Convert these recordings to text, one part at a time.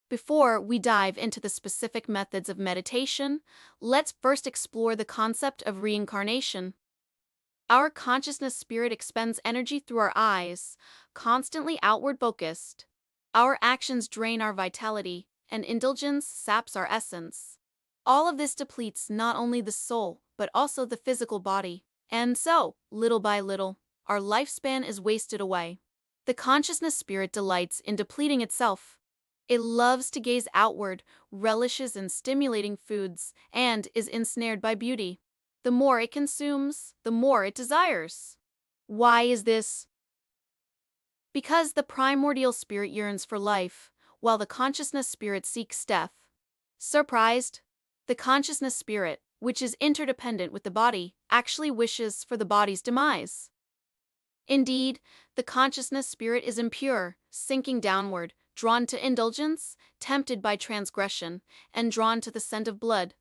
Before we dive into the specific methods of meditation, let's first explore the concept of reincarnation. Our consciousness spirit expends energy through our eyes, constantly outward focused. Our actions drain our vitality, and indulgence saps our essence. All of this depletes not only the soul, but also the physical body. And so, little by little, our lifespan is wasted away. The consciousness spirit delights in depleting itself. It loves to gaze outward, relishes in stimulating foods, and is ensnared by beauty. The more it consumes, the more it desires. Why is this? Because the primordial spirit yearns for life, while the consciousness spirit seeks death. Surprised? The consciousness spirit, which is interdependent with the body, actually wishes for the body's demise. Indeed, the consciousness spirit is impure, sinking downward, drawn to indulgence, tempted by transgression, and drawn to the scent of blood.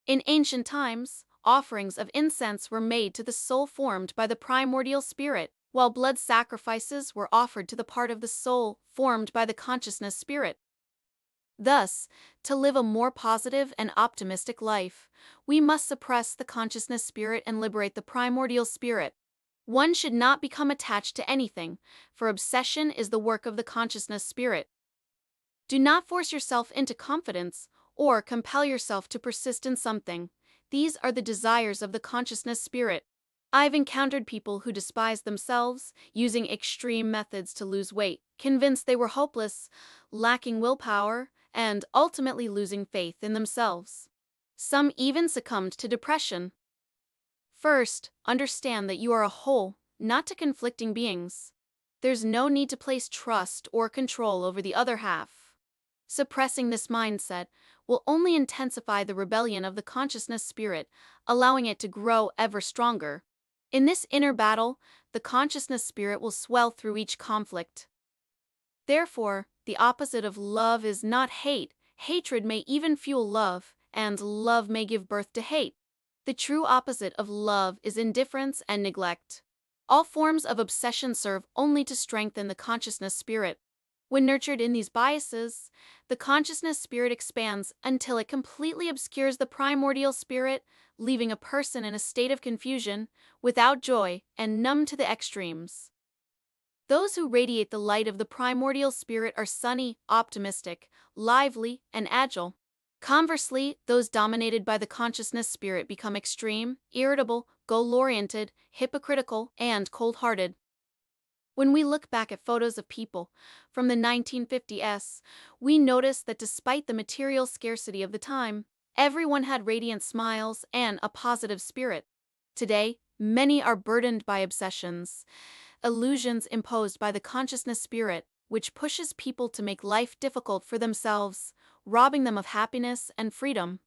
In ancient times, offerings of incense were made to the soul formed by the primordial spirit, while blood sacrifices were offered to the part of the soul formed by the consciousness spirit. Thus, to live a more positive and optimistic life, we must suppress the consciousness spirit and liberate the primordial spirit. One should not become attached to anything, for obsession is the work of the consciousness spirit. Do not force yourself into confidence or compel yourself to persist in something. These are the desires of the consciousness spirit. I've encountered people who despise themselves, using extreme methods to lose weight, convinced they were hopeless, lacking willpower, and ultimately losing faith in themselves. Some even succumbed to depression. First, understand that you are a whole, not two conflicting beings. There's no need to place trust or control over the other half. Suppressing this mindset will only intensify the rebellion of the consciousness spirit, allowing it to grow ever stronger. In this inner battle, the consciousness spirit will swell through each conflict. Therefore, the opposite of love is not hate. Hatred may even fuel love, and love may give birth to hate. The true opposite of love is indifference and neglect. All forms of obsession serve only to strengthen the consciousness spirit. When nurtured in these biases, the consciousness spirit expands until it completely obscures the primordial spirit, leaving a person in a state of confusion, without joy, and numb to the extremes. Those who radiate the light of the primordial spirit are sunny, optimistic, lively, and agile. Conversely, those dominated by the consciousness spirit become extreme, irritable, goal-oriented, hypocritical, and cold-hearted. When we look back at photos of people from the 1950s, we notice that despite the material scarcity of the time, everyone had radiant smiles and a positive spirit. Today, many are burdened by obsessions, illusions imposed by the consciousness spirit, which pushes people to make life difficult for themselves, robbing them of happiness and freedom.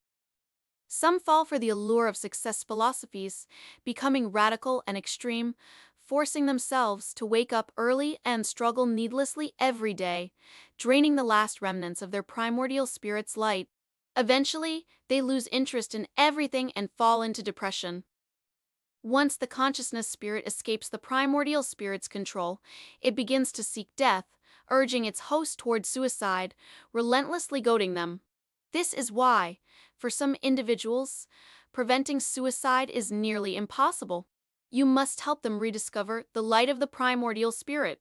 Some fall for the allure of success philosophies, becoming radical and extreme, forcing themselves to wake up early and struggle needlessly every day, draining the last remnants of their primordial spirit's light. Eventually, they lose interest in everything and fall into depression. Once the consciousness spirit escapes the primordial spirit's control, it begins to seek death, urging its host toward suicide, relentlessly goading them. This is why, for some individuals, preventing suicide is nearly impossible. You must help them rediscover the light of the primordial spirit.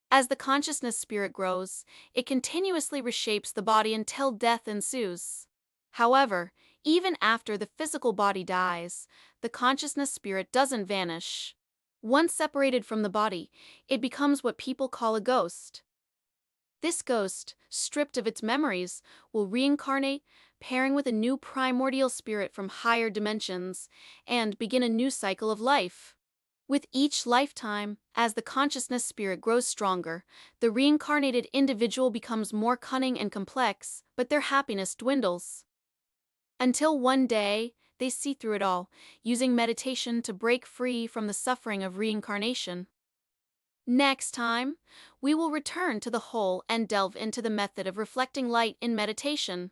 As the consciousness spirit grows, it continuously reshapes the body until death ensues. However, even after the physical body dies, the consciousness spirit doesn't vanish. Once separated from the body, it becomes what people call a ghost. This ghost, stripped of its memories, will reincarnate, pairing with a new primordial spirit from higher dimensions, and begin a new cycle of life. With each lifetime, as the consciousness spirit grows stronger, the reincarnated individual becomes more cunning and complex, but their happiness dwindles. Until one day, they see through it all, using meditation to break free from the suffering of reincarnation. Next time, we will return to the whole and delve into the method of reflecting light in meditation.